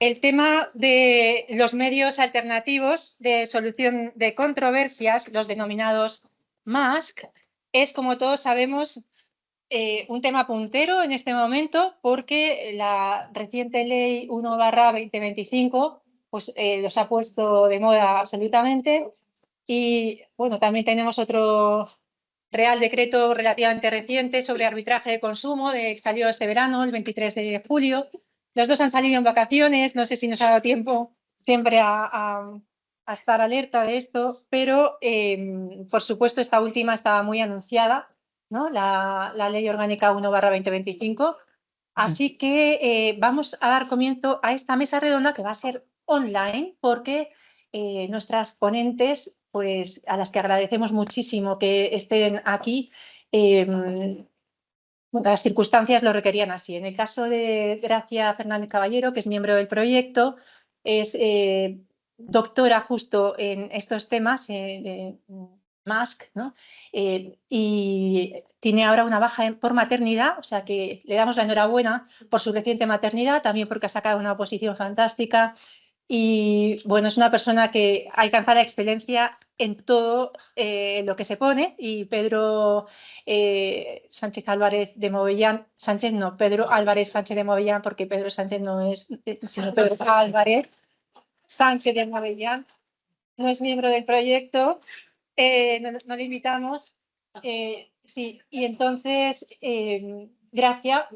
El tema de los medios alternativos de solución de controversias, los denominados MASC, es, como todos sabemos, un tema puntero en este momento porque la reciente ley 1/2025 pues, los ha puesto de moda absolutamente. Y bueno, también tenemos otro Real Decreto relativamente reciente sobre arbitraje de consumo, que salió este verano, el 23 de julio. Los dos han salido en vacaciones, no sé si nos ha dado tiempo siempre a estar alerta de esto, pero por supuesto esta última estaba muy anunciada, ¿no? La Ley Orgánica 1/2025. Así que vamos a dar comienzo a esta mesa redonda que va a ser online porque nuestras ponentes, pues a las que agradecemos muchísimo que estén aquí, las circunstancias lo requerían así. En el caso de Gracia Fernández Caballero, que es miembro del proyecto, es doctora justo en estos temas, MASC, ¿no? Y tiene ahora una baja por maternidad, o sea que le damos la enhorabuena por su reciente maternidad, también porque ha sacado una oposición fantástica. Y bueno, es una persona que alcanza la excelencia en todo lo que se pone. Y Pedro Sánchez Álvarez de Movellán, Sánchez no, Pedro Álvarez Sánchez de Movellán, porque Pedro Sánchez no es, sino Pedro Álvarez Sánchez de Movellán, no es miembro del proyecto, no le invitamos. Sí, y entonces, Gracia,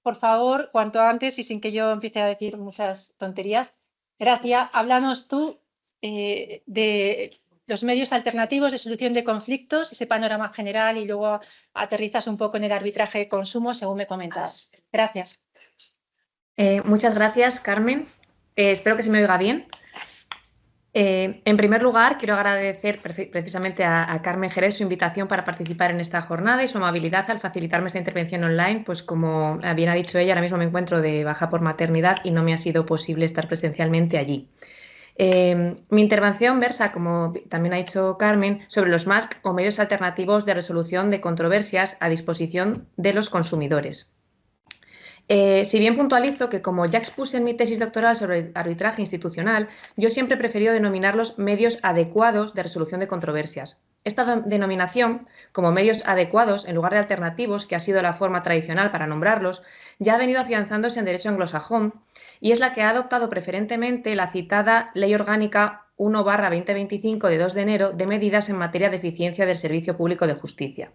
por favor, cuanto antes y sin que yo empiece a decir muchas tonterías, Gracia, háblanos tú de los medios alternativos de solución de conflictos, ese panorama general, y luego aterrizas un poco en el arbitraje de consumo, según me comentas. Gracias. Muchas gracias, Carmen. Espero que se me oiga bien. En primer lugar, quiero agradecer precisamente a Carmen Jerez su invitación para participar en esta jornada y su amabilidad al facilitarme esta intervención online, pues como bien ha dicho ella, ahora mismo me encuentro de baja por maternidad y no me ha sido posible estar presencialmente allí. Mi intervención versa, como también ha dicho Carmen, sobre los MASC o medios alternativos de resolución de controversias a disposición de los consumidores. Si bien puntualizo que, como ya expuse en mi tesis doctoral sobre arbitraje institucional, yo siempre he preferido denominarlos medios adecuados de resolución de controversias. Esta denominación, como medios adecuados en lugar de alternativos, que ha sido la forma tradicional para nombrarlos, ya ha venido afianzándose en derecho anglosajón y es la que ha adoptado preferentemente la citada Ley Orgánica 1/2025 de 2 de enero de medidas en materia de eficiencia del servicio público de justicia.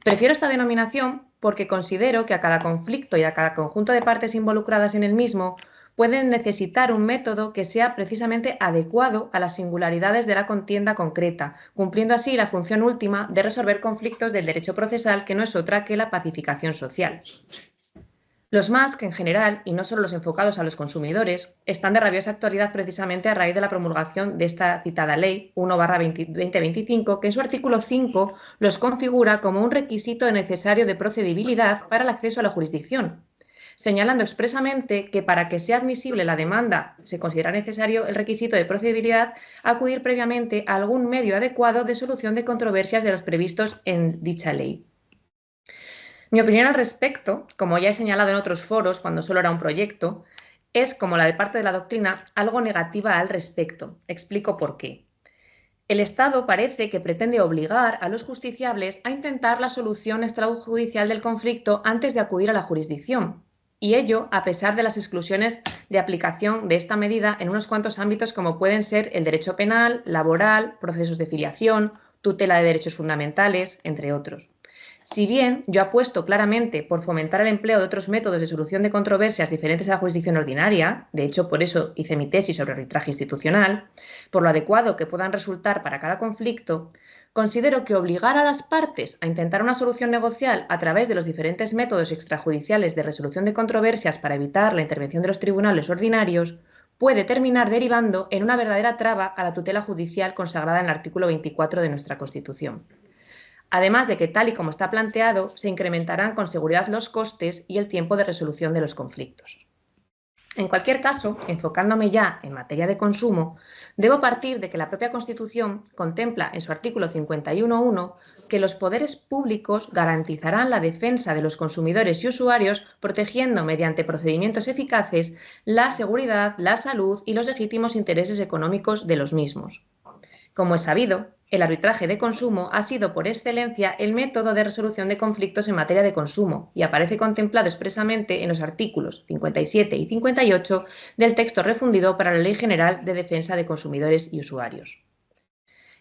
Prefiero esta denominación porque considero que a cada conflicto y a cada conjunto de partes involucradas en el mismo pueden necesitar un método que sea precisamente adecuado a las singularidades de la contienda concreta, cumpliendo así la función última de resolver conflictos del derecho procesal, que no es otra que la pacificación social. Los MASC en general, y no solo los enfocados a los consumidores, están de rabiosa actualidad precisamente a raíz de la promulgación de esta citada Ley 1/2025, que en su artículo 5 los configura como un requisito necesario de procedibilidad para el acceso a la jurisdicción, señalando expresamente que para que sea admisible la demanda se considera necesario el requisito de procedibilidad acudir previamente a algún medio adecuado de solución de controversias de los previstos en dicha ley. Mi opinión al respecto, como ya he señalado en otros foros cuando solo era un proyecto, es, como la de parte de la doctrina, algo negativa al respecto. Explico por qué. El Estado parece que pretende obligar a los justiciables a intentar la solución extrajudicial del conflicto antes de acudir a la jurisdicción, y ello a pesar de las exclusiones de aplicación de esta medida en unos cuantos ámbitos como pueden ser el derecho penal, laboral, procesos de filiación, tutela de derechos fundamentales, entre otros. Si bien yo apuesto claramente por fomentar el empleo de otros métodos de solución de controversias diferentes a la jurisdicción ordinaria, de hecho por eso hice mi tesis sobre arbitraje institucional, por lo adecuado que puedan resultar para cada conflicto, considero que obligar a las partes a intentar una solución negocial a través de los diferentes métodos extrajudiciales de resolución de controversias para evitar la intervención de los tribunales ordinarios puede terminar derivando en una verdadera traba a la tutela judicial consagrada en el artículo 24 de nuestra Constitución. Además de que, tal y como está planteado, se incrementarán con seguridad los costes y el tiempo de resolución de los conflictos. En cualquier caso, enfocándome ya en materia de consumo, debo partir de que la propia Constitución contempla en su artículo 51.1 que los poderes públicos garantizarán la defensa de los consumidores y usuarios protegiendo mediante procedimientos eficaces la seguridad, la salud y los legítimos intereses económicos de los mismos. Como es sabido, el arbitraje de consumo ha sido por excelencia el método de resolución de conflictos en materia de consumo y aparece contemplado expresamente en los artículos 57 y 58 del texto refundido para la Ley General de Defensa de Consumidores y Usuarios.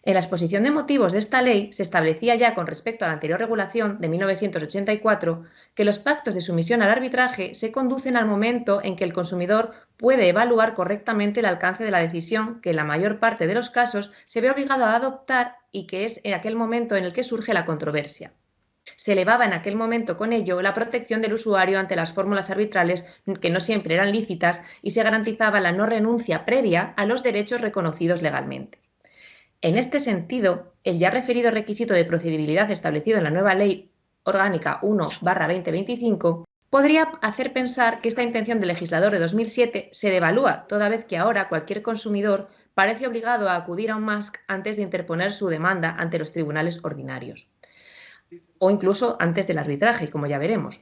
En la exposición de motivos de esta ley se establecía ya con respecto a la anterior regulación de 1984 que los pactos de sumisión al arbitraje se conducen al momento en que el consumidor puede evaluar correctamente el alcance de la decisión que en la mayor parte de los casos se ve obligado a adoptar y que es en aquel momento en el que surge la controversia. Se elevaba en aquel momento con ello la protección del usuario ante las fórmulas arbitrales que no siempre eran lícitas y se garantizaba la no renuncia previa a los derechos reconocidos legalmente. En este sentido, el ya referido requisito de procedibilidad establecido en la nueva Ley Orgánica 1/2025 podría hacer pensar que esta intención del legislador de 2007 se devalúa, toda vez que ahora cualquier consumidor parece obligado a acudir a un MASC antes de interponer su demanda ante los tribunales ordinarios, o incluso antes del arbitraje, como ya veremos.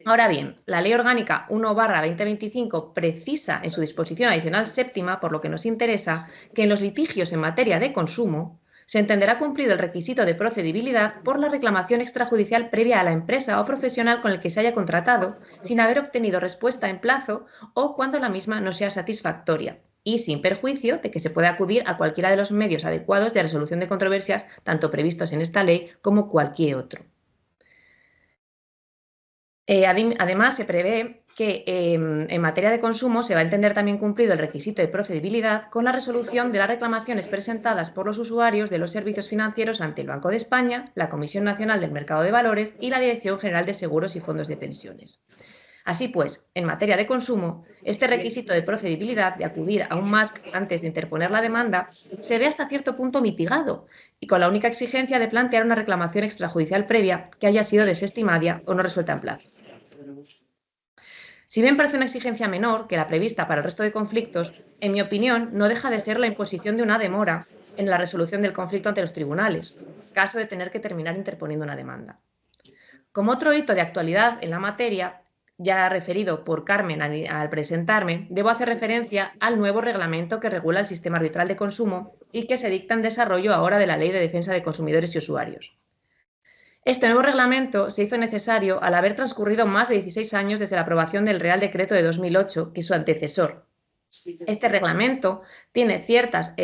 Ahora bien, la Ley Orgánica 1/2025 precisa en su disposición adicional séptima, por lo que nos interesa, que en los litigios en materia de consumo se entenderá cumplido el requisito de procedibilidad por la reclamación extrajudicial previa a la empresa o profesional con el que se haya contratado, sin haber obtenido respuesta en plazo o cuando la misma no sea satisfactoria, y sin perjuicio de que se pueda acudir a cualquiera de los medios adecuados de resolución de controversias, tanto previstos en esta ley como cualquier otro. Además, se prevé que en materia de consumo se va a entender también cumplido el requisito de procedibilidad con la resolución de las reclamaciones presentadas por los usuarios de los servicios financieros ante el Banco de España, la Comisión Nacional del Mercado de Valores y la Dirección General de Seguros y Fondos de Pensiones. Así pues, en materia de consumo, este requisito de procedibilidad de acudir a un MASC antes de interponer la demanda se ve hasta cierto punto mitigado y con la única exigencia de plantear una reclamación extrajudicial previa que haya sido desestimada o no resuelta en plazo. Si bien parece una exigencia menor que la prevista para el resto de conflictos, en mi opinión no deja de ser la imposición de una demora en la resolución del conflicto ante los tribunales, caso de tener que terminar interponiendo una demanda. Como otro hito de actualidad en la materia, ya referido por Carmen al presentarme, debo hacer referencia al nuevo reglamento que regula el sistema arbitral de consumo y que se dicta en desarrollo ahora de la Ley de Defensa de Consumidores y Usuarios. Este nuevo reglamento se hizo necesario al haber transcurrido más de 16 años desde la aprobación del Real Decreto de 2008, que es su antecesor. Este reglamento tiene ciertas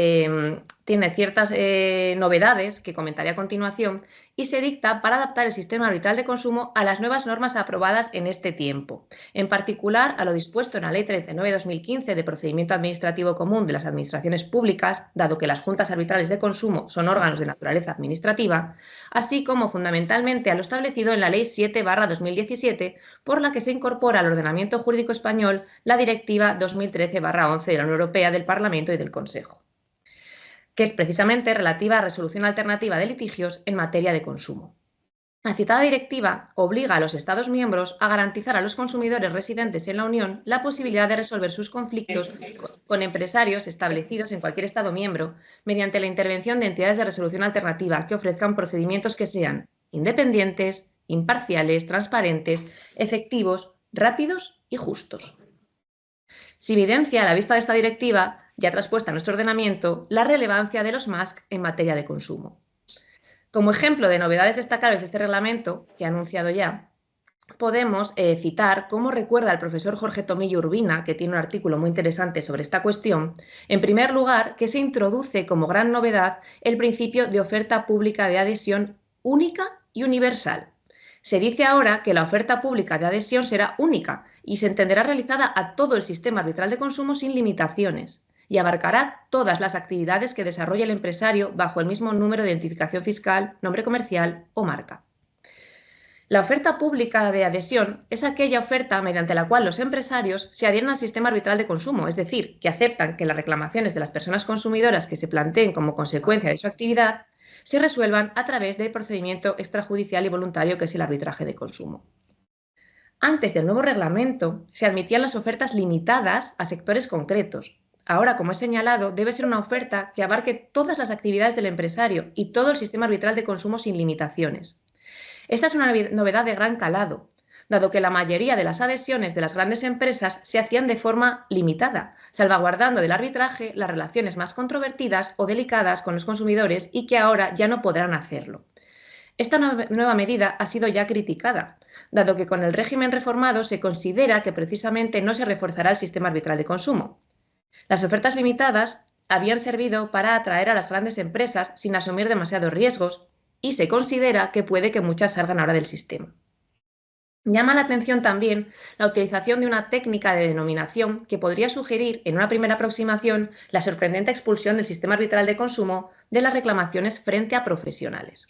novedades que comentaré a continuación y se dicta para adaptar el sistema arbitral de consumo a las nuevas normas aprobadas en este tiempo, en particular a lo dispuesto en la Ley 39/2015 de Procedimiento Administrativo Común de las Administraciones Públicas, dado que las juntas arbitrales de consumo son órganos de naturaleza administrativa, así como fundamentalmente a lo establecido en la Ley 7/2017, por la que se incorpora al ordenamiento jurídico español la Directiva 2013/11 de la Unión Europea del Parlamento y del Consejo, que es precisamente relativa a resolución alternativa de litigios en materia de consumo. La citada directiva obliga a los Estados miembros a garantizar a los consumidores residentes en la Unión la posibilidad de resolver sus conflictos con empresarios establecidos en cualquier Estado miembro mediante la intervención de entidades de resolución alternativa que ofrezcan procedimientos que sean independientes, imparciales, transparentes, efectivos, rápidos y justos. Se evidencia a la vista de esta directiva, ya traspuesta a nuestro ordenamiento, la relevancia de los MASC en materia de consumo. Como ejemplo de novedades destacables de este reglamento, que he anunciado ya, podemos citar cómo recuerda el profesor Jorge Tomillo Urbina, que tiene un artículo muy interesante sobre esta cuestión, en primer lugar, que se introduce como gran novedad el principio de oferta pública de adhesión única y universal. Se dice ahora que la oferta pública de adhesión será única y se entenderá realizada a todo el sistema arbitral de consumo sin limitaciones y abarcará todas las actividades que desarrolle el empresario bajo el mismo número de identificación fiscal, nombre comercial o marca. La oferta pública de adhesión es aquella oferta mediante la cual los empresarios se adhieren al sistema arbitral de consumo, es decir, que aceptan que las reclamaciones de las personas consumidoras que se planteen como consecuencia de su actividad se resuelvan a través del procedimiento extrajudicial y voluntario que es el arbitraje de consumo. Antes del nuevo reglamento se admitían las ofertas limitadas a sectores concretos. Ahora, como he señalado, debe ser una oferta que abarque todas las actividades del empresario y todo el sistema arbitral de consumo sin limitaciones. Esta es una novedad de gran calado, dado que la mayoría de las adhesiones de las grandes empresas se hacían de forma limitada, salvaguardando del arbitraje las relaciones más controvertidas o delicadas con los consumidores y que ahora ya no podrán hacerlo. Esta nueva medida ha sido ya criticada, dado que con el régimen reformado se considera que precisamente no se reforzará el sistema arbitral de consumo. Las ofertas limitadas habían servido para atraer a las grandes empresas sin asumir demasiados riesgos y se considera que puede que muchas salgan ahora del sistema. Llama la atención también la utilización de una técnica de denominación que podría sugerir, en una primera aproximación, la sorprendente expulsión del sistema arbitral de consumo de las reclamaciones frente a profesionales.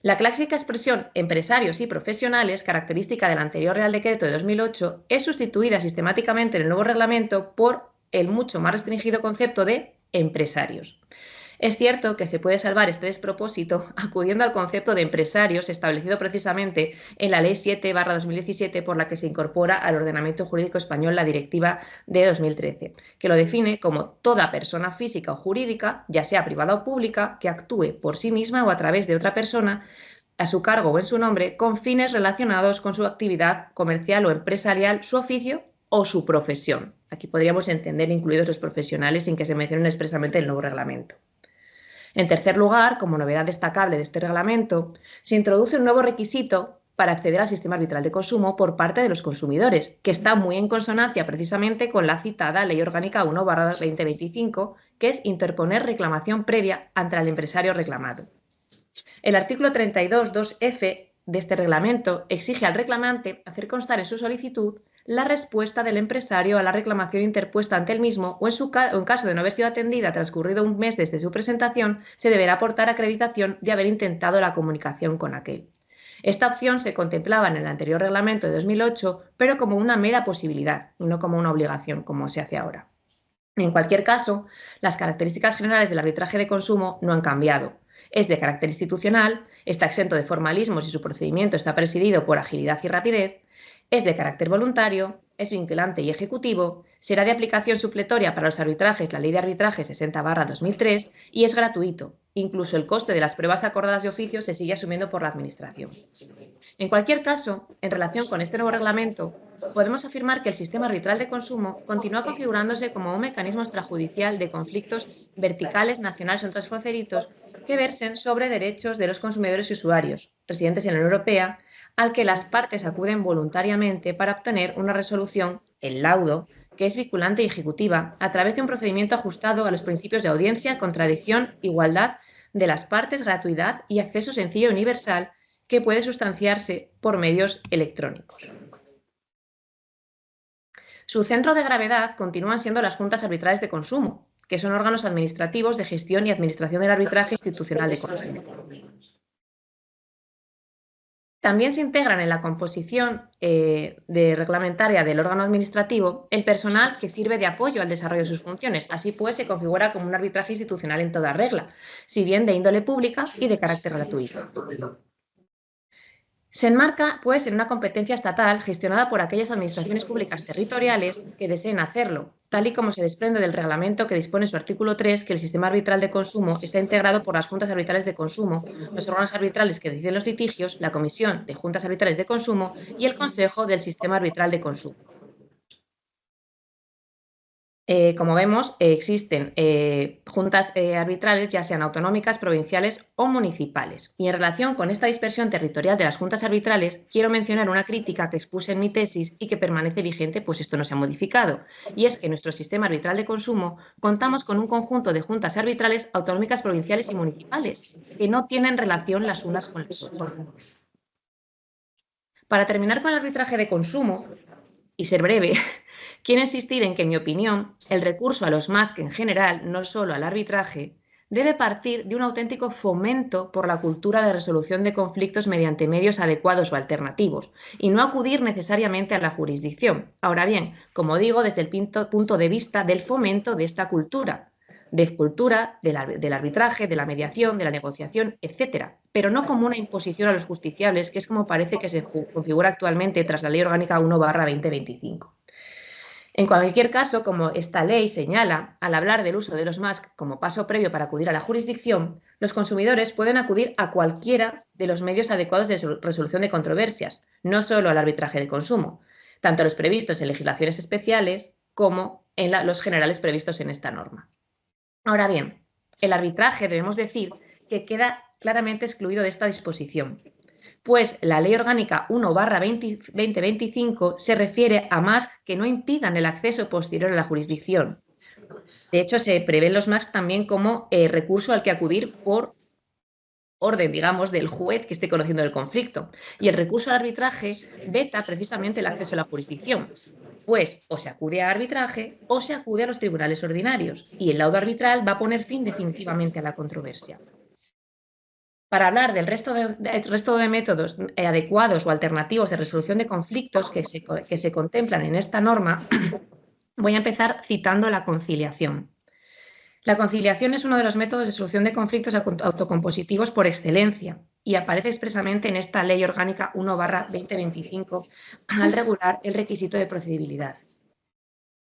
La clásica expresión empresarios y profesionales, característica del anterior Real Decreto de 2008, es sustituida sistemáticamente en el nuevo reglamento por el mucho más restringido concepto de empresarios. Es cierto que se puede salvar este despropósito acudiendo al concepto de empresarios establecido precisamente en la Ley 7/2017 por la que se incorpora al ordenamiento jurídico español la Directiva de 2013, que lo define como toda persona física o jurídica, ya sea privada o pública, que actúe por sí misma o a través de otra persona a su cargo o en su nombre con fines relacionados con su actividad comercial o empresarial, su oficio o su profesión. Aquí podríamos entender incluidos los profesionales sin que se mencionen expresamente el nuevo reglamento. En tercer lugar, como novedad destacable de este reglamento, se introduce un nuevo requisito para acceder al sistema arbitral de consumo por parte de los consumidores, que está muy en consonancia precisamente con la citada Ley Orgánica 1/2025, que es interponer reclamación previa ante el empresario reclamado. El artículo 32.2f de este reglamento exige al reclamante hacer constar en su solicitud la respuesta del empresario a la reclamación interpuesta ante el mismo o en caso de no haber sido atendida transcurrido un mes desde su presentación, se deberá aportar acreditación de haber intentado la comunicación con aquel. Esta opción se contemplaba en el anterior reglamento de 2008, pero como una mera posibilidad y no como una obligación, como se hace ahora. En cualquier caso, las características generales del arbitraje de consumo no han cambiado. Es de carácter institucional, está exento de formalismos y su procedimiento está presidido por agilidad y rapidez, es de carácter voluntario, es vinculante y ejecutivo, será de aplicación supletoria para los arbitrajes la Ley de Arbitraje 60/2003 y es gratuito. Incluso el coste de las pruebas acordadas de oficio se sigue asumiendo por la Administración. En cualquier caso, en relación con este nuevo reglamento, podemos afirmar que el sistema arbitral de consumo continúa configurándose como un mecanismo extrajudicial de conflictos verticales, nacionales o transfronterizos que versen sobre derechos de los consumidores y usuarios residentes en la Unión Europea, al que las partes acuden voluntariamente para obtener una resolución, el laudo, que es vinculante y ejecutiva, a través de un procedimiento ajustado a los principios de audiencia, contradicción, igualdad de las partes, gratuidad y acceso sencillo y universal, que puede sustanciarse por medios electrónicos. Su centro de gravedad continúan siendo las juntas arbitrales de consumo, que son órganos administrativos de gestión y administración del arbitraje institucional de consumo. También se integran en la composición reglamentaria del órgano administrativo el personal que sirve de apoyo al desarrollo de sus funciones. Así pues, se configura como un arbitraje institucional en toda regla, si bien de índole pública y de carácter gratuito. Se enmarca, pues, en una competencia estatal gestionada por aquellas administraciones públicas territoriales que deseen hacerlo, tal y como se desprende del reglamento que dispone en su artículo 3 que el sistema arbitral de consumo está integrado por las juntas arbitrales de consumo, los órganos arbitrales que deciden los litigios, la Comisión de Juntas Arbitrales de Consumo y el Consejo del Sistema Arbitral de Consumo. Como vemos, existen juntas arbitrales, ya sean autonómicas, provinciales o municipales. Y en relación con esta dispersión territorial de las juntas arbitrales, quiero mencionar una crítica que expuse en mi tesis y que permanece vigente, pues esto no se ha modificado. Y es que en nuestro sistema arbitral de consumo contamos con un conjunto de juntas arbitrales autonómicas, provinciales y municipales, que no tienen relación las unas con las otras. Para terminar con el arbitraje de consumo, y ser breve, quiero insistir en que, en mi opinión, el recurso a los más que en general, no solo al arbitraje, debe partir de un auténtico fomento por la cultura de resolución de conflictos mediante medios adecuados o alternativos, y no acudir necesariamente a la jurisdicción. Ahora bien, como digo, desde el punto de vista del fomento de esta cultura, de cultura, del arbitraje, de la mediación, de la negociación, etcétera, pero no como una imposición a los justiciables, que es como parece que se configura actualmente tras la Ley Orgánica 1/2025. En cualquier caso, como esta ley señala, al hablar del uso de los MASC como paso previo para acudir a la jurisdicción, los consumidores pueden acudir a cualquiera de los medios adecuados de resolución de controversias, no solo al arbitraje de consumo, tanto los previstos en legislaciones especiales como en los generales previstos en esta norma. Ahora bien, el arbitraje debemos decir que queda claramente excluido de esta disposición, pues la Ley Orgánica 1/2025 se refiere a MASC que no impidan el acceso posterior a la jurisdicción. De hecho, se prevén los MASC también como recurso al que acudir por orden, digamos, del juez que esté conociendo el conflicto. Y el recurso al arbitraje veta precisamente el acceso a la jurisdicción, pues o se acude a arbitraje o se acude a los tribunales ordinarios, y el laudo arbitral va a poner fin definitivamente a la controversia. Para hablar del resto de métodos adecuados o alternativos de resolución de conflictos que se contemplan en esta norma, voy a empezar citando la conciliación. La conciliación es uno de los métodos de solución de conflictos autocompositivos por excelencia y aparece expresamente en esta Ley Orgánica 1/2025 al regular el requisito de procedibilidad.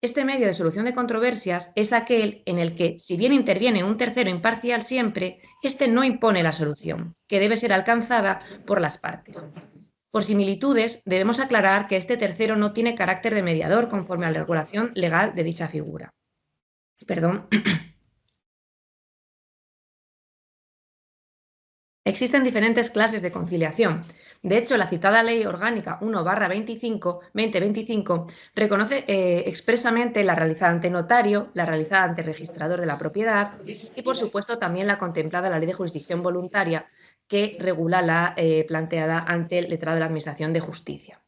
Este medio de solución de controversias es aquel en el que, si bien interviene un tercero imparcial siempre, este no impone la solución, que debe ser alcanzada por las partes. Por similitudes, debemos aclarar que este tercero no tiene carácter de mediador conforme a la regulación legal de dicha figura. Existen diferentes clases de conciliación. De hecho, la citada Ley Orgánica 1/2025 reconoce expresamente la realizada ante notario, la realizada ante registrador de la propiedad y, por supuesto, también la contemplada en la Ley de Jurisdicción Voluntaria, que regula la planteada ante el letrado de la Administración de Justicia.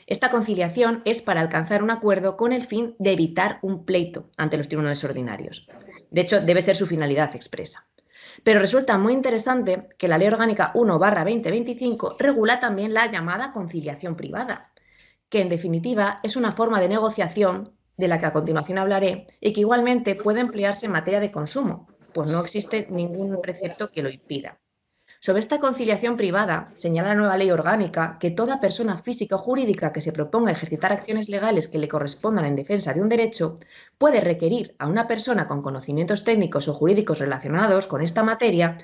Esta conciliación es para alcanzar un acuerdo con el fin de evitar un pleito ante los tribunales ordinarios. De hecho, debe ser su finalidad expresa. Pero resulta muy interesante que la Ley Orgánica 1/2025 regula también la llamada conciliación privada, que en definitiva es una forma de negociación de la que a continuación hablaré y que igualmente puede emplearse en materia de consumo, pues no existe ningún precepto que lo impida. Sobre esta conciliación privada, señala la nueva ley orgánica que toda persona física o jurídica que se proponga ejercitar acciones legales que le correspondan en defensa de un derecho puede requerir a una persona con conocimientos técnicos o jurídicos relacionados con esta materia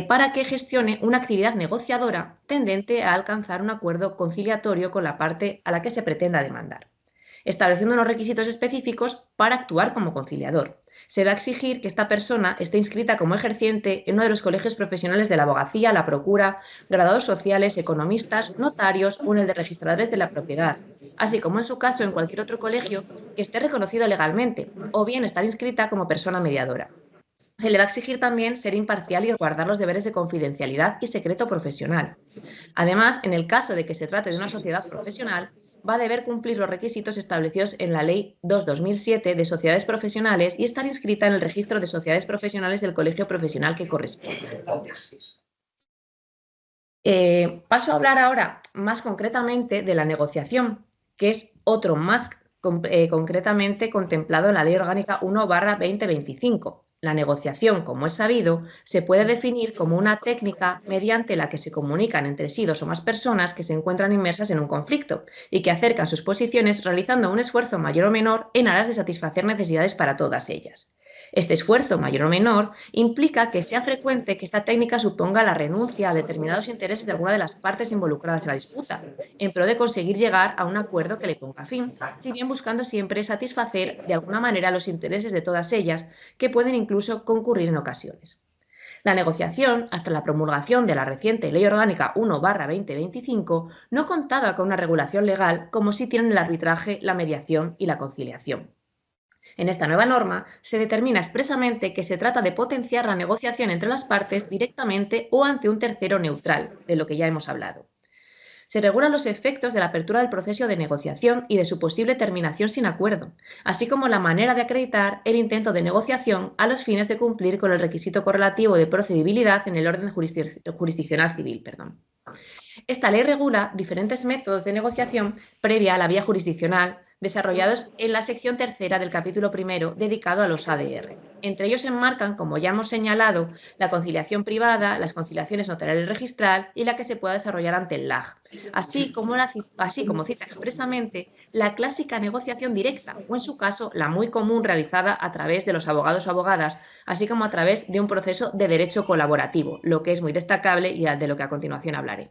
para que gestione una actividad negociadora tendente a alcanzar un acuerdo conciliatorio con la parte a la que se pretenda demandar, estableciendo unos requisitos específicos para actuar como conciliador. Se va a exigir que esta persona esté inscrita como ejerciente en uno de los colegios profesionales de la abogacía, la procura, graduados sociales, economistas, notarios o en el de registradores de la propiedad, así como en su caso en cualquier otro colegio que esté reconocido legalmente, o bien estar inscrita como persona mediadora. Se le va a exigir también ser imparcial y guardar los deberes de confidencialidad y secreto profesional. Además, en el caso de que se trate de una sociedad profesional, va a deber cumplir los requisitos establecidos en la Ley 2/2007 de sociedades profesionales y estar inscrita en el registro de sociedades profesionales del colegio profesional que corresponde. Paso a hablar ahora más concretamente de la negociación, que es otro más concretamente contemplado en la Ley Orgánica 1/2025. La negociación, como es sabido, se puede definir como una técnica mediante la que se comunican entre sí dos o más personas que se encuentran inmersas en un conflicto y que acercan sus posiciones realizando un esfuerzo mayor o menor en aras de satisfacer necesidades para todas ellas. Este esfuerzo, mayor o menor, implica que sea frecuente que esta técnica suponga la renuncia a determinados intereses de alguna de las partes involucradas en la disputa, en pro de conseguir llegar a un acuerdo que le ponga fin, si bien buscando siempre satisfacer de alguna manera los intereses de todas ellas, que pueden incluso concurrir en ocasiones. La negociación, hasta la promulgación de la reciente Ley Orgánica 1/2025, no contaba con una regulación legal como sí tienen el arbitraje, la mediación y la conciliación. En esta nueva norma se determina expresamente que se trata de potenciar la negociación entre las partes directamente o ante un tercero neutral, de lo que ya hemos hablado. Se regulan los efectos de la apertura del proceso de negociación y de su posible terminación sin acuerdo, así como la manera de acreditar el intento de negociación a los fines de cumplir con el requisito correlativo de procedibilidad en el orden jurisdiccional civil. Esta ley regula diferentes métodos de negociación previa a la vía jurisdiccional, desarrollados en la sección tercera del capítulo primero dedicado a los ADR. Entre ellos se enmarcan, como ya hemos señalado, la conciliación privada, las conciliaciones notariales registral y la que se pueda desarrollar ante el LAG, así como cita expresamente la clásica negociación directa o, en su caso, la muy común realizada a través de los abogados o abogadas, así como a través de un proceso de derecho colaborativo, lo que es muy destacable y de lo que a continuación hablaré.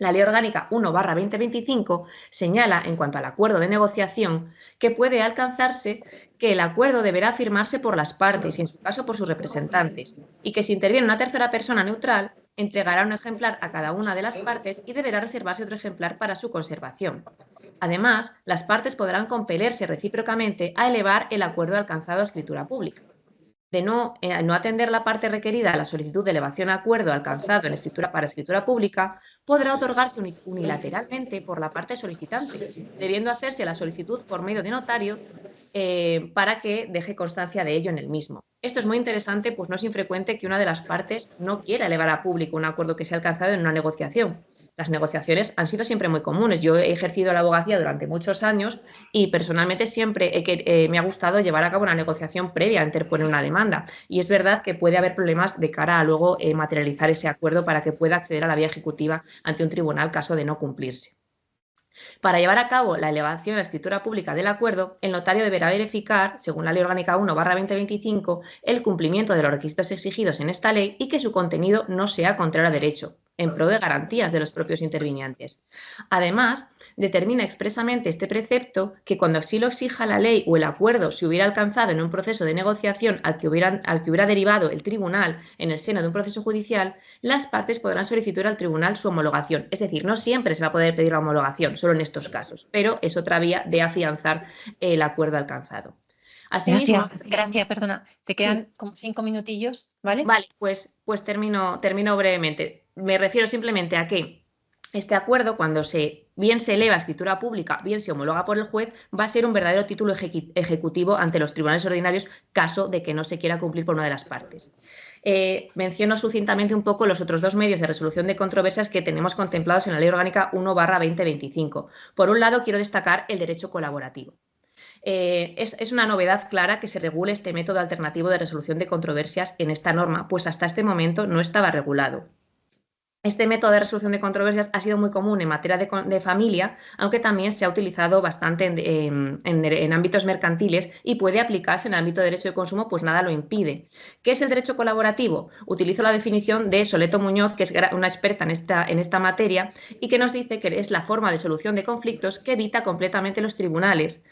La Ley Orgánica 1/2025 señala, en cuanto al acuerdo de negociación, que puede alcanzarse que el acuerdo deberá firmarse por las partes y, en su caso, por sus representantes, y que si interviene una tercera persona neutral, entregará un ejemplar a cada una de las partes y deberá reservarse otro ejemplar para su conservación. Además, las partes podrán compelerse recíprocamente a elevar el acuerdo alcanzado a escritura pública. De no atender la parte requerida a la solicitud de elevación a acuerdo alcanzado para escritura pública, podrá otorgarse unilateralmente por la parte solicitante, debiendo hacerse la solicitud por medio de notario para que deje constancia de ello en el mismo. Esto es muy interesante, pues no es infrecuente que una de las partes no quiera elevar a público un acuerdo que se ha alcanzado en una negociación. Las negociaciones han sido siempre muy comunes. Yo he ejercido la abogacía durante muchos años y personalmente siempre me ha gustado llevar a cabo una negociación previa a interponer una demanda. Y es verdad que puede haber problemas de cara a luego materializar ese acuerdo para que pueda acceder a la vía ejecutiva ante un tribunal caso de no cumplirse. Para llevar a cabo la elevación a la escritura pública del acuerdo, el notario deberá verificar, según la Ley Orgánica 1/2025, el cumplimiento de los requisitos exigidos en esta ley y que su contenido no sea contrario a derecho, en pro de garantías de los propios intervinientes. Además, determina expresamente este precepto que cuando así lo exija la ley o el acuerdo se hubiera alcanzado en un proceso de negociación al que hubiera derivado el tribunal en el seno de un proceso judicial, las partes podrán solicitar al tribunal su homologación. Es decir, no siempre se va a poder pedir la homologación, solo en estos casos, pero es otra vía de afianzar el acuerdo alcanzado. Asimismo, gracias, perdona. Te quedan como 5 minutillos, ¿vale? Vale, pues termino brevemente. Me refiero simplemente a que este acuerdo, cuando bien se eleva a escritura pública, bien se homologa por el juez, va a ser un verdadero título ejecutivo ante los tribunales ordinarios, caso de que no se quiera cumplir por una de las partes. Menciono sucintamente un poco los otros dos medios de resolución de controversias que tenemos contemplados en la Ley Orgánica 1/2025. Por un lado, quiero destacar el derecho colaborativo. Es una novedad clara que se regule este método alternativo de resolución de controversias en esta norma, pues hasta este momento no estaba regulado. Este método de resolución de controversias ha sido muy común en materia de familia, aunque también se ha utilizado bastante en ámbitos mercantiles y puede aplicarse en el ámbito de derecho de consumo, pues nada lo impide. ¿Qué es el derecho colaborativo? Utilizo la definición de Soleto Muñoz, que es una experta en esta materia, y que nos dice que es la forma de solución de conflictos que evita completamente los tribunales.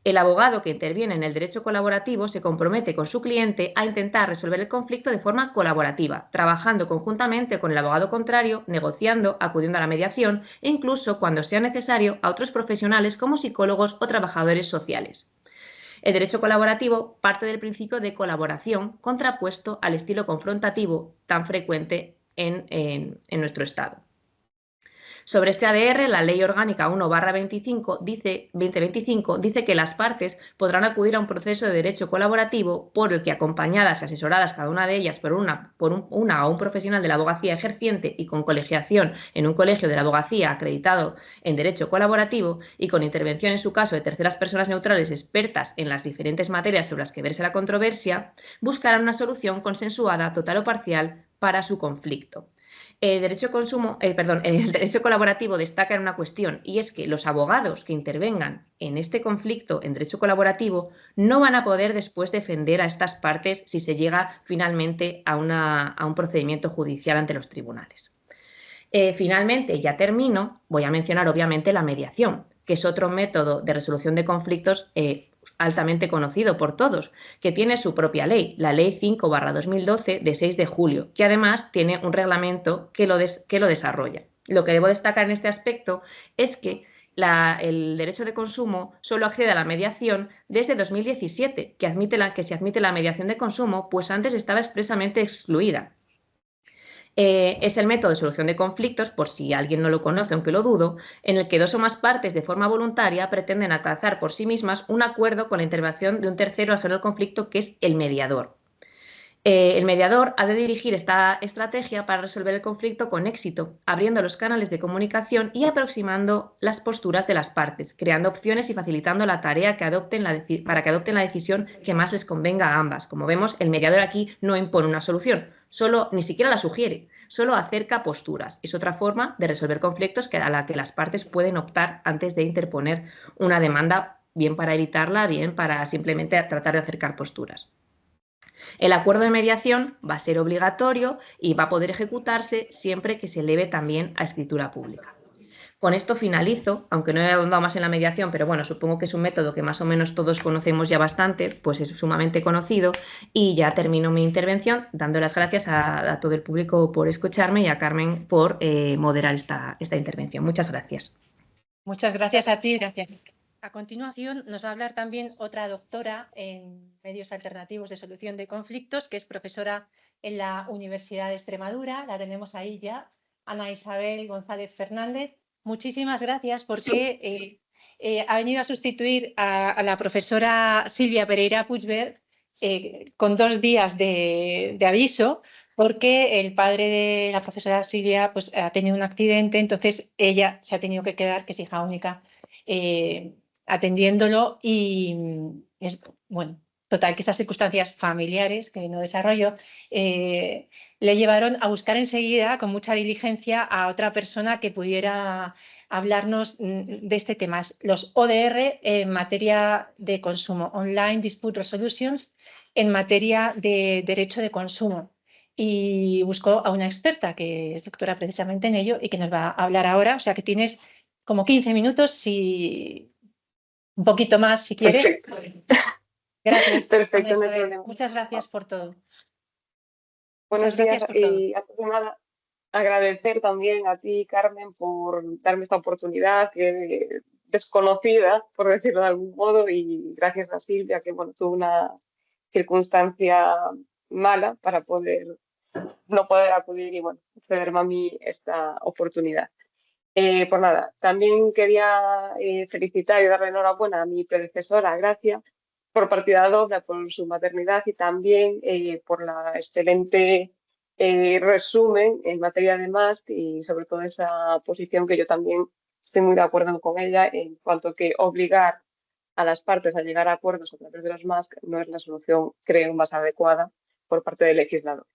El abogado que interviene en el derecho colaborativo se compromete con su cliente a intentar resolver el conflicto de forma colaborativa, trabajando conjuntamente con el abogado contrario, negociando, acudiendo a la mediación e incluso, cuando sea necesario, a otros profesionales como psicólogos o trabajadores sociales. El derecho colaborativo parte del principio de colaboración contrapuesto al estilo confrontativo tan frecuente en nuestro Estado. Sobre este ADR, la Ley Orgánica 1/2025 dice que las partes podrán acudir a un proceso de derecho colaborativo por el que, acompañadas y asesoradas cada una de ellas por una o un profesional de la abogacía ejerciente y con colegiación en un colegio de la abogacía acreditado en derecho colaborativo y con intervención en su caso de terceras personas neutrales expertas en las diferentes materias sobre las que verse la controversia, buscarán una solución consensuada, total o parcial, para su conflicto. El derecho colaborativo destaca en una cuestión, y es que los abogados que intervengan en este conflicto en derecho colaborativo no van a poder después defender a estas partes si se llega finalmente a un procedimiento judicial ante los tribunales. Finalmente, ya termino, voy a mencionar obviamente la mediación, que es otro método de resolución de conflictos altamente conocido por todos, que tiene su propia ley, la Ley 5/2012 de 6 de julio, que además tiene un reglamento que lo desarrolla. Lo que debo destacar en este aspecto es que el derecho de consumo solo accede a la mediación desde 2017, que se admite la mediación de consumo, pues antes estaba expresamente excluida. Es el método de solución de conflictos, por si alguien no lo conoce, aunque lo dudo, en el que dos o más partes de forma voluntaria pretenden alcanzar por sí mismas un acuerdo con la intervención de un tercero al final del conflicto, que es el mediador. El mediador ha de dirigir esta estrategia para resolver el conflicto con éxito, abriendo los canales de comunicación y aproximando las posturas de las partes, creando opciones y facilitando la tarea para que adopten la decisión que más les convenga a ambas. Como vemos, el mediador aquí no impone una solución, ni siquiera la sugiere, solo acerca posturas. Es otra forma de resolver conflictos a la que las partes pueden optar antes de interponer una demanda, bien para evitarla, bien para simplemente tratar de acercar posturas. El acuerdo de mediación va a ser obligatorio y va a poder ejecutarse siempre que se eleve también a escritura pública. Con esto finalizo, aunque no he ahondado más en la mediación, pero bueno, supongo que es un método que más o menos todos conocemos ya bastante, pues es sumamente conocido, y ya termino mi intervención dando las gracias a todo el público por escucharme y a Carmen por moderar esta intervención. Muchas gracias. Muchas gracias a ti, gracias. A continuación nos va a hablar también otra doctora en medios alternativos de solución de conflictos, que es profesora en la Universidad de Extremadura. La tenemos ahí ya, Ana Isabel González Fernández. Muchísimas gracias porque ha venido a sustituir a la profesora Silvia Pereira Puigvert con 2 días de aviso, porque el padre de la profesora Silvia pues, ha tenido un accidente, entonces ella se ha tenido que quedar, que es hija única, atendiéndolo, y es, bueno, total, que estas circunstancias familiares que no desarrollo le llevaron a buscar enseguida con mucha diligencia a otra persona que pudiera hablarnos de este tema, los ODR en materia de consumo, Online Dispute Resolutions en materia de derecho de consumo. Y buscó a una experta que es doctora precisamente en ello y que nos va a hablar ahora, o sea que tienes como 15 minutos, si un poquito más si quieres. Perfecto. Gracias. Perfecto, Ana no hay Isabel. problema. Muchas gracias por todo. Buenos días y antes de nada agradecer también a ti, Carmen, por darme esta oportunidad desconocida, por decirlo de algún modo, y gracias a Silvia, que bueno, tuvo una circunstancia mala para no poder acudir y bueno, cederme a mí esta oportunidad. Pues nada, también quería felicitar y darle enhorabuena a mi predecesora, Gracia, por partida doble, por su maternidad y también por la excelente resumen en materia de MASC y sobre todo esa posición que yo también estoy muy de acuerdo con ella en cuanto que obligar a las partes a llegar a acuerdos a través de los MASC no es la solución, creo, más adecuada por parte del legislador.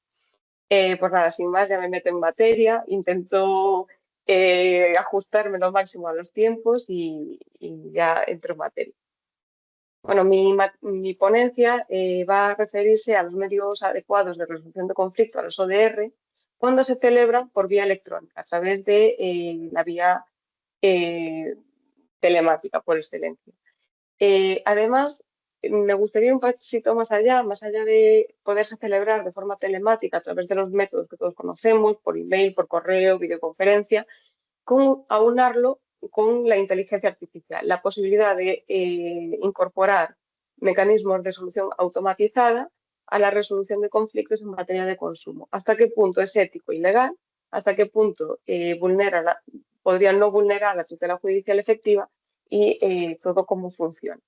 Pues nada, sin más, ya me meto en materia, intento ajustarme lo máximo a los tiempos y ya entro en materia. Bueno, mi ponencia va a referirse a los medios adecuados de resolución de conflicto, a los ODR, cuando se celebran por vía electrónica, a través de la vía telemática por excelencia. Además, me gustaría ir un pasito más allá de poderse celebrar de forma telemática a través de los métodos que todos conocemos, por email, por correo, videoconferencia, con aunarlo con la inteligencia artificial, la posibilidad de incorporar mecanismos de solución automatizada a la resolución de conflictos en materia de consumo. ¿Hasta qué punto es ético y legal? ¿Hasta qué punto podría no vulnerar la tutela judicial efectiva? Y todo cómo funciona.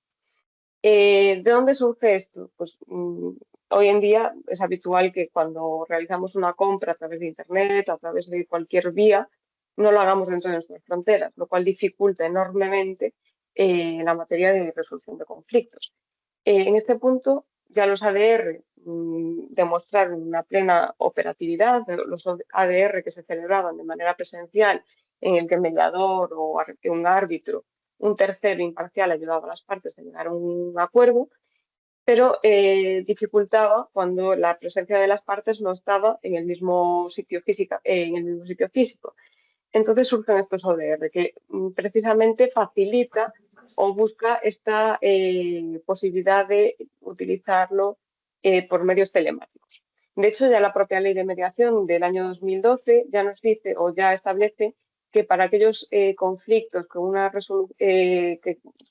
¿De dónde surge esto? Pues hoy en día es habitual que cuando realizamos una compra a través de Internet, a través de cualquier vía, no lo hagamos dentro de nuestras fronteras, lo cual dificulta enormemente la materia de resolución de conflictos. En este punto, ya los ADR demostraron una plena operatividad. Los ADR que se celebraban de manera presencial, en el que el mediador o un árbitro, un tercero imparcial ayudaba a las partes a llegar a un acuerdo, pero dificultaba cuando la presencia de las partes no estaba en el mismo sitio físico. Entonces surgen estos ODR, que precisamente facilita o busca esta posibilidad de utilizarlo por medios telemáticos. De hecho, ya la propia ley de mediación del año 2012 ya nos dice o ya establece que para aquellos conflictos con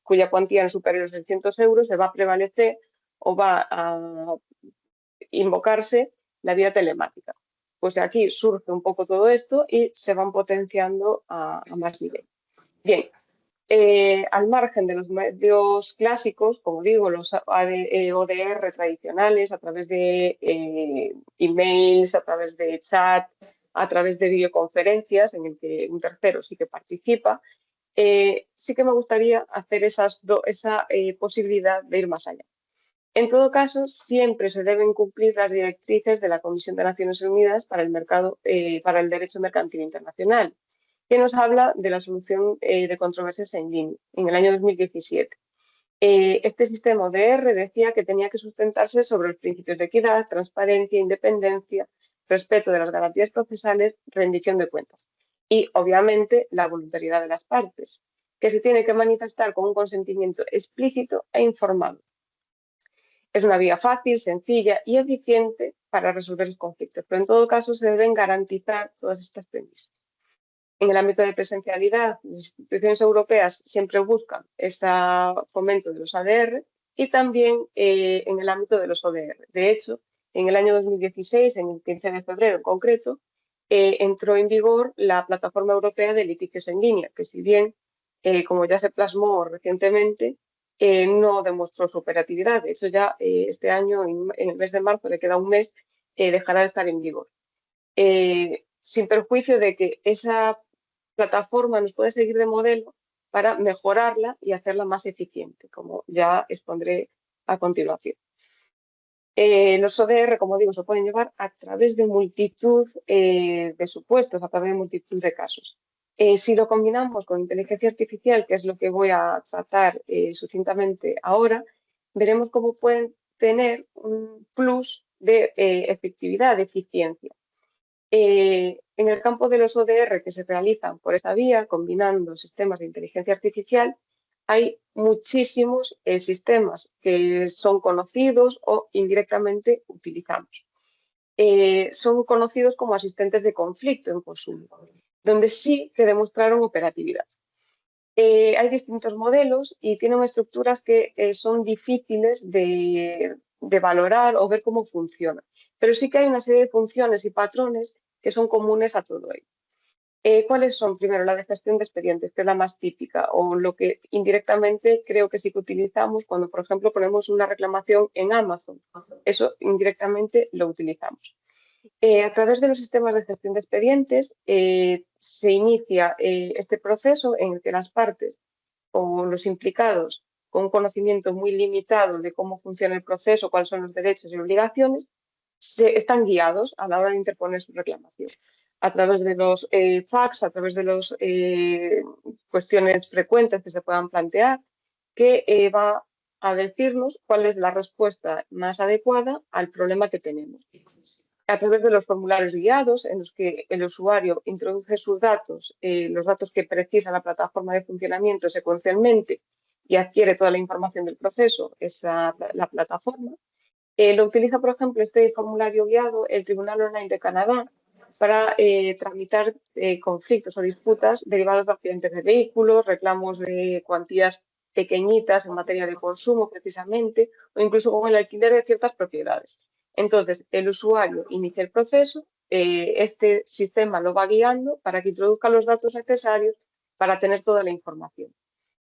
cuya cuantía es superior a 600 euros se va a prevalecer o va a invocarse la vía telemática. Pues de aquí surge un poco todo esto y se van potenciando a más nivel. Bien, Al margen de los medios clásicos, como digo, los ODR tradicionales, a través de emails, a través de chat, a través de videoconferencias, en el que un tercero sí que participa, sí que me gustaría hacer esa posibilidad de ir más allá. En todo caso, siempre se deben cumplir las directrices de la Comisión de Naciones Unidas para el Derecho Mercantil Internacional, que nos habla de la solución de controversias en línea en el año 2017. Este sistema ODR decía que tenía que sustentarse sobre los principios de equidad, transparencia, independencia, respeto de las garantías procesales, rendición de cuentas y, obviamente, la voluntariedad de las partes, que se tiene que manifestar con un consentimiento explícito e informado. Es una vía fácil, sencilla y eficiente para resolver los conflictos, pero en todo caso se deben garantizar todas estas premisas. En el ámbito de presencialidad, las instituciones europeas siempre buscan ese fomento de los ADR y también en el ámbito de los ODR. De hecho, en el año 2016, en el 15 de febrero en concreto, entró en vigor la Plataforma Europea de Litigios en Línea, que si bien, como ya se plasmó recientemente, no demostró su operatividad. De hecho, ya este año, en el mes de marzo, le queda un mes, dejará de estar en vigor. Sin perjuicio de que esa plataforma nos puede seguir de modelo para mejorarla y hacerla más eficiente, como ya expondré a continuación. Los ODR, como digo, se pueden llevar a través de multitud de supuestos, a través de multitud de casos. Si lo combinamos con inteligencia artificial, que es lo que voy a tratar sucintamente ahora, veremos cómo pueden tener un plus de efectividad, de eficiencia. En el campo de los ODR que se realizan por esta vía, combinando sistemas de inteligencia artificial, hay muchísimos sistemas que son conocidos o indirectamente utilizamos. Son conocidos como asistentes de conflicto en consumo, donde sí que demostraron operatividad. Hay distintos modelos y tienen estructuras que son difíciles de valorar o ver cómo funcionan, pero sí que hay una serie de funciones y patrones que son comunes a todo ello. ¿Cuáles son? Primero, la de gestión de expedientes, que es la más típica, o lo que indirectamente creo que sí que utilizamos cuando, por ejemplo, ponemos una reclamación en Amazon. Eso indirectamente lo utilizamos. A través de los sistemas de gestión de expedientes se inicia este proceso en el que las partes o los implicados, con un conocimiento muy limitado de cómo funciona el proceso, cuáles son los derechos y obligaciones, están guiados a la hora de interponer su reclamación. A través de los fax, a través de las cuestiones frecuentes que se puedan plantear, que va a decirnos cuál es la respuesta más adecuada al problema que tenemos. A través de los formularios guiados, en los que el usuario introduce sus datos, los datos que precisa la plataforma de funcionamiento secuencialmente y adquiere toda la información del proceso, la plataforma. Lo utiliza, por ejemplo, este formulario guiado el Tribunal Online de Canadá para tramitar conflictos o disputas derivados de accidentes de vehículos, reclamos de cuantías pequeñitas en materia de consumo precisamente, o incluso con el alquiler de ciertas propiedades. Entonces, el usuario inicia el proceso, este sistema lo va guiando para que introduzca los datos necesarios para tener toda la información.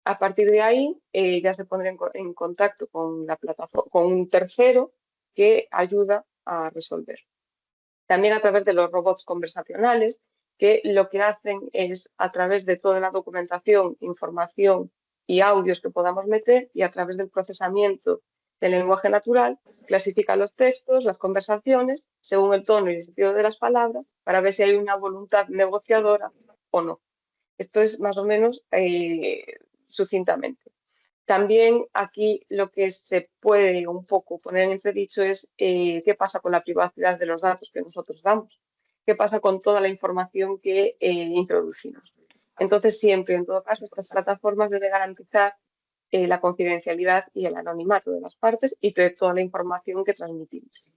A partir de ahí, ya se pondrá en contacto con la plataforma, con un tercero que ayuda a resolver. También a través de los robots conversacionales, que lo que hacen es, a través de toda la documentación, información y audios que podamos meter, y a través del procesamiento del lenguaje natural, clasifica los textos, las conversaciones, según el tono y el sentido de las palabras, para ver si hay una voluntad negociadora o no. Esto es más o menos sucintamente. También aquí lo que se puede un poco poner en entredicho es qué pasa con la privacidad de los datos que nosotros damos, qué pasa con toda la información que introducimos. Entonces, siempre, en todo caso, estas plataformas deben garantizar la confidencialidad y el anonimato de las partes y de toda la información que transmitimos.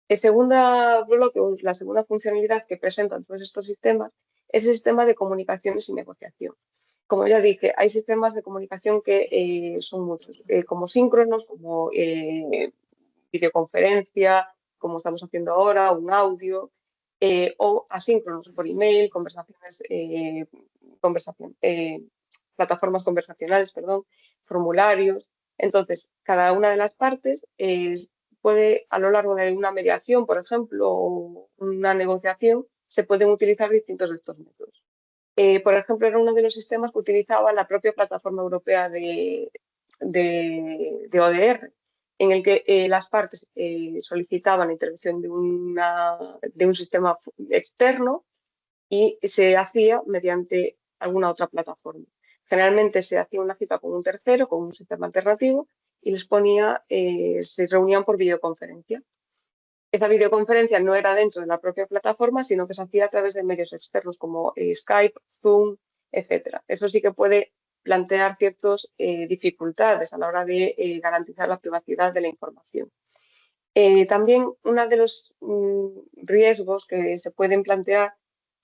El segundo bloque, la segunda funcionalidad que presentan todos estos sistemas es el sistema de comunicaciones y negociación. Como ya dije, hay sistemas de comunicación que son muchos, como síncronos, como videoconferencia, como estamos haciendo ahora, un audio, o asíncronos por email, plataformas conversacionales, perdón, formularios. Entonces, cada una de las partes puede, a lo largo de una mediación, por ejemplo, o una negociación, se pueden utilizar distintos de estos métodos. Por ejemplo, era uno de los sistemas que utilizaba la propia plataforma europea de ODR, en el que las partes solicitaban la intervención de un sistema externo y se hacía mediante alguna otra plataforma. Generalmente se hacía una cita con un tercero, con un sistema alternativo, y les ponía, se reunían por videoconferencia. Esa videoconferencia no era dentro de la propia plataforma, sino que se hacía a través de medios externos como Skype, Zoom, etc. Eso sí que puede plantear ciertas dificultades a la hora de garantizar la privacidad de la información. También uno de los riesgos que se pueden plantear,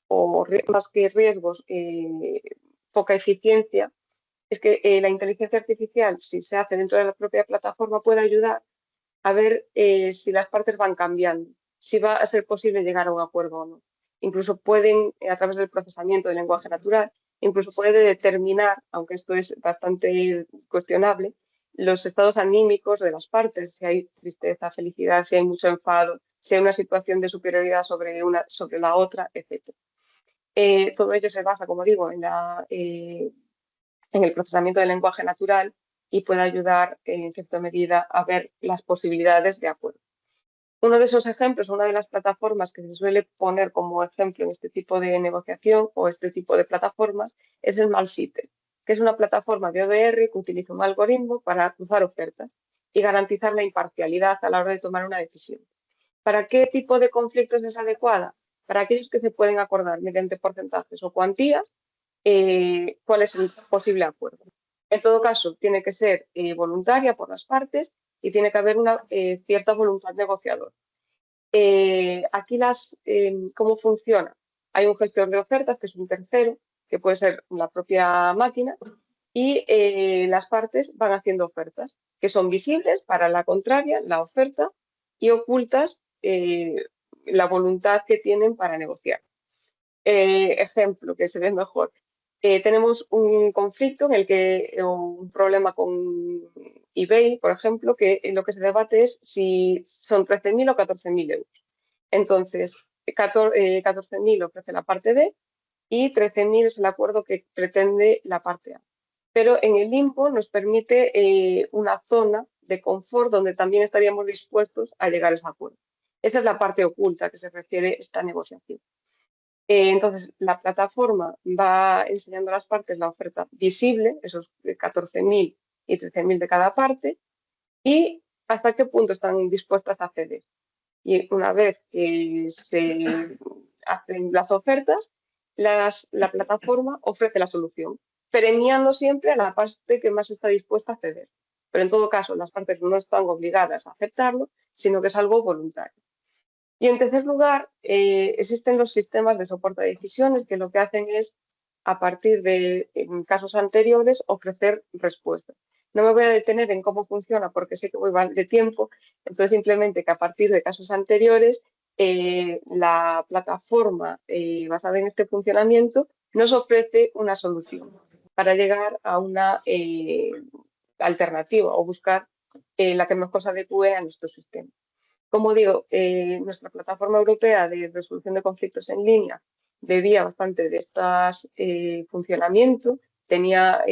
o más que riesgos, poca eficiencia, es que la inteligencia artificial, si se hace dentro de la propia plataforma, puede ayudar a ver si las partes van cambiando, si va a ser posible llegar a un acuerdo o no. Incluso pueden, a través del procesamiento del lenguaje natural, incluso puede determinar, aunque esto es bastante cuestionable, los estados anímicos de las partes, si hay tristeza, felicidad, si hay mucho enfado, si hay una situación de superioridad sobre la otra, etc. Todo ello se basa, como digo, en el procesamiento del lenguaje natural y puede ayudar en cierta medida a ver las posibilidades de acuerdo. Uno de esos ejemplos, una de las plataformas que se suele poner como ejemplo en este tipo de negociación o este tipo de plataformas es el Malsitter, que es una plataforma de ODR que utiliza un algoritmo para cruzar ofertas y garantizar la imparcialidad a la hora de tomar una decisión. ¿Para qué tipo de conflictos es adecuada? Para aquellos que se pueden acordar mediante porcentajes o cuantías, cuál es el posible acuerdo. En todo caso, tiene que ser voluntaria por las partes y tiene que haber una cierta voluntad negociadora. Aquí ¿cómo funciona? Hay un gestor de ofertas, que es un tercero, que puede ser la propia máquina, y las partes van haciendo ofertas que son visibles para la contraria, la oferta, y ocultas la voluntad que tienen para negociar. Ejemplo, que se ve mejor. Tenemos un conflicto o un problema con eBay, por ejemplo, que lo que se debate es si son 13.000 o 14.000 euros. Entonces, 14.000 ofrece la parte B y 13.000 es el acuerdo que pretende la parte A. Pero en el limbo nos permite una zona de confort donde también estaríamos dispuestos a llegar a ese acuerdo. Esa es la parte oculta que se refiere a esta negociación. Entonces, la plataforma va enseñando a las partes la oferta visible, esos 14.000 y 13.000 de cada parte, y hasta qué punto están dispuestas a ceder. Y una vez que se hacen las ofertas, la plataforma ofrece la solución, premiando siempre a la parte que más está dispuesta a ceder. Pero en todo caso, las partes no están obligadas a aceptarlo, sino que es algo voluntario. Y en tercer lugar, existen los sistemas de soporte de decisiones que lo que hacen es, a partir de casos anteriores, ofrecer respuestas. No me voy a detener en cómo funciona porque sé que voy mal de tiempo, entonces simplemente que a partir de casos anteriores, la plataforma basada en este funcionamiento nos ofrece una solución para llegar a una alternativa o buscar la que mejor se adecue a nuestro sistema. Como digo, nuestra plataforma europea de resolución de conflictos en línea bebía bastante de estos funcionamientos, tenía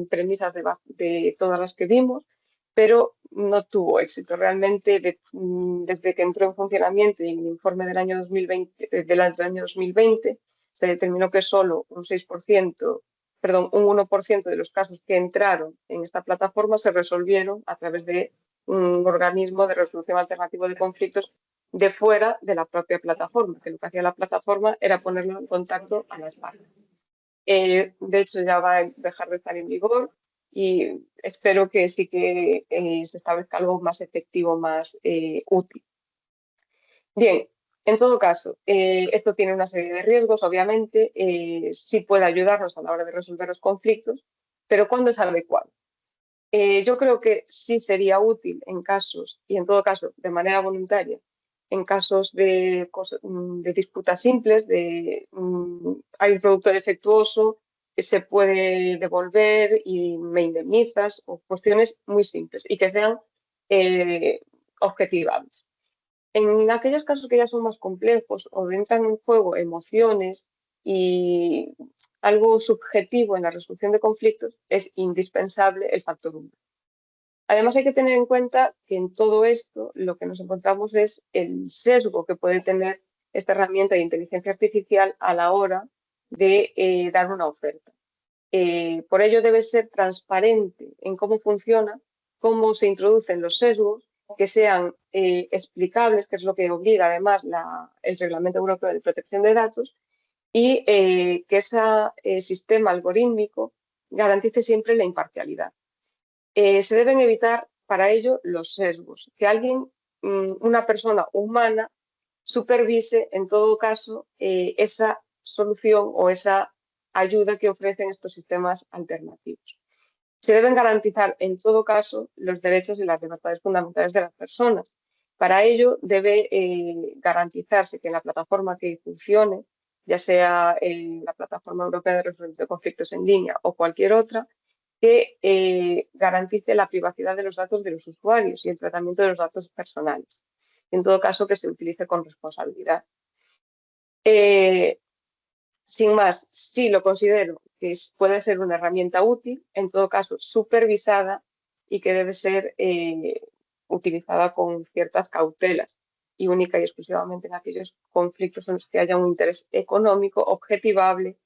premisas de todas las que vimos, pero no tuvo éxito. Realmente, desde que entró en funcionamiento y en el informe del año 2020, se determinó que solo un 1% de los casos que entraron en esta plataforma se resolvieron a través de un organismo de resolución alternativo de conflictos de fuera de la propia plataforma, que lo que hacía la plataforma era ponerlo en contacto a las partes. De hecho, ya va a dejar de estar en vigor y espero que sí que se establezca algo más efectivo, más útil. Bien, en todo caso, esto tiene una serie de riesgos, obviamente, sí puede ayudarnos a la hora de resolver los conflictos, pero ¿cuándo es adecuado? Yo creo que sí sería útil en casos, y en todo caso de manera voluntaria, en casos de disputas simples, hay un producto defectuoso, se puede devolver y me indemnizas, o cuestiones muy simples y que sean objetivables. En aquellos casos que ya son más complejos o entran en juego emociones y algo subjetivo en la resolución de conflictos, es indispensable el factor humano. Además, hay que tener en cuenta que en todo esto lo que nos encontramos es el sesgo que puede tener esta herramienta de inteligencia artificial a la hora de dar una oferta. Por ello debe ser transparente en cómo funciona, cómo se introducen los sesgos, que sean explicables, que es lo que obliga además el Reglamento Europeo de Protección de Datos, y que ese sistema algorítmico garantice siempre la imparcialidad. Se deben evitar para ello los sesgos, que alguien, una persona humana, supervise en todo caso esa solución o esa ayuda que ofrecen estos sistemas alternativos. Se deben garantizar en todo caso los derechos y las libertades fundamentales de las personas. Para ello debe garantizarse que la plataforma que funcione, ya sea la Plataforma Europea de Resolución de Conflictos en Línea o cualquier otra, que garantice la privacidad de los datos de los usuarios y el tratamiento de los datos personales. En todo caso, que se utilice con responsabilidad. Sin más, sí lo considero que puede ser una herramienta útil, en todo caso supervisada y que debe ser utilizada con ciertas cautelas y única y exclusivamente en aquellos conflictos en los que haya un interés económico objetivable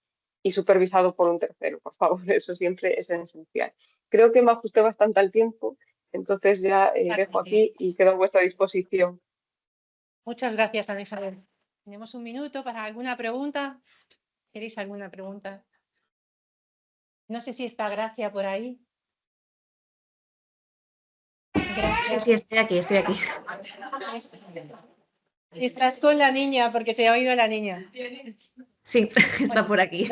y supervisado por un tercero, por favor, eso siempre es esencial. Creo que me ajusté bastante al tiempo, entonces ya dejo aquí y quedo a vuestra disposición. Muchas gracias, Ana Isabel. Tenemos un minuto para alguna pregunta. ¿Queréis alguna pregunta? No sé si está Gracia por ahí. Gracias. Sí, estoy aquí. Estás con la niña, porque se ha oído la niña. Sí, está por aquí.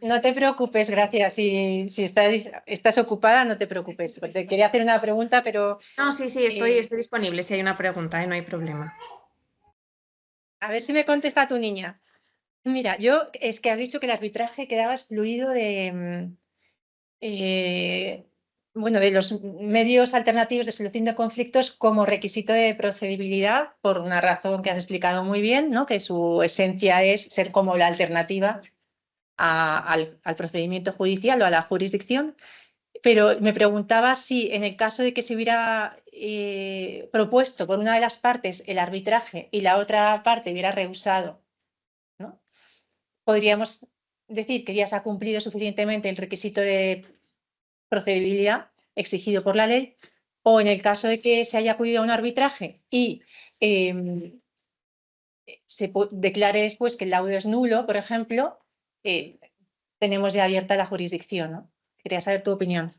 No te preocupes, Gracia. Si estás ocupada, no te preocupes. Te quería hacer una pregunta, pero... No, sí, estoy disponible. Si hay una pregunta, no hay problema. A ver si me contesta tu niña. Mira, es que has dicho que el arbitraje quedaba excluido de los medios alternativos de solución de conflictos como requisito de procedibilidad, por una razón que has explicado muy bien, ¿no? Que su esencia es ser como la alternativa al procedimiento judicial o a la jurisdicción. Pero me preguntaba si en el caso de que se hubiera propuesto por una de las partes el arbitraje y la otra parte hubiera rehusado, ¿no? Podríamos decir que ya se ha cumplido suficientemente el requisito de procedibilidad exigido por la ley, o en el caso de que se haya acudido a un arbitraje y se declare después que el laudo es nulo, por ejemplo, tenemos ya abierta la jurisdicción, ¿no? Quería saber tu opinión.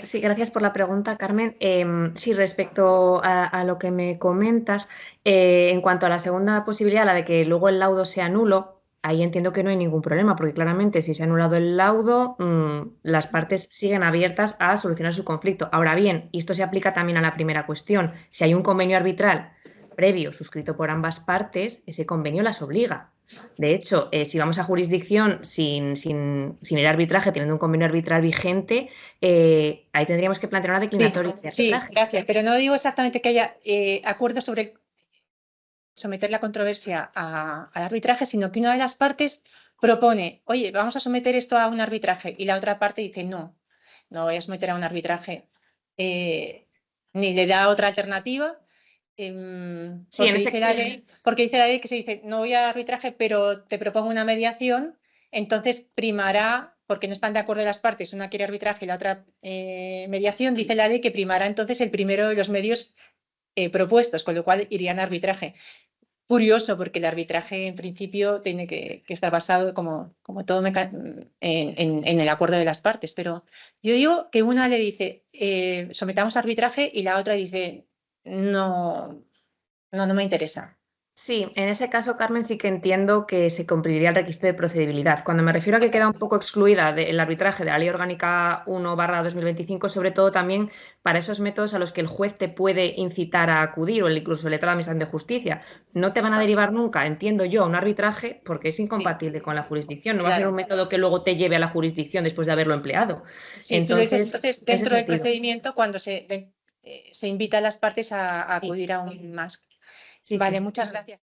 Sí, gracias por la pregunta, Carmen. Sí, respecto a lo que me comentas, en cuanto a la segunda posibilidad, la de que luego el laudo sea nulo, ahí entiendo que no hay ningún problema, porque claramente si se ha anulado el laudo, las partes siguen abiertas a solucionar su conflicto. Ahora bien, y esto se aplica también a la primera cuestión, si hay un convenio arbitral previo suscrito por ambas partes, ese convenio las obliga. De hecho, si vamos a jurisdicción sin el arbitraje, teniendo un convenio arbitral vigente, ahí tendríamos que plantear una declinatoria. Sí, gracias, pero no digo exactamente que haya acuerdo sobre someter la controversia al arbitraje, sino que una de las partes propone, oye, vamos a someter esto a un arbitraje, y la otra parte dice, no voy a someter a un arbitraje, ni le da otra alternativa. Porque dice la ley que se dice, no voy a arbitraje, pero te propongo una mediación, entonces primará, porque no están de acuerdo las partes, una quiere arbitraje y la otra mediación, dice la ley que primará entonces el primero de los medios propuestos, con lo cual irían a arbitraje. Curioso, porque el arbitraje en principio tiene que estar basado como todo en el acuerdo de las partes, pero yo digo que una le dice sometamos a arbitraje y la otra dice no me interesa. Sí, en ese caso, Carmen, sí que entiendo que se cumpliría el requisito de procedibilidad. Cuando me refiero a que queda un poco excluida del arbitraje de la Ley Orgánica 1/2025, sobre todo también para esos métodos a los que el juez te puede incitar a acudir o incluso el letrado de Administración de Justicia. No te van a derivar nunca, entiendo yo, a un arbitraje porque es incompatible con la jurisdicción. No va a ser un método que luego te lleve a la jurisdicción después de haberlo empleado. Sí, tú lo dices entonces en ese dentro del sentido. procedimiento cuando se invita a las partes a acudir a un más. Sí, Vale, sí. muchas gracias.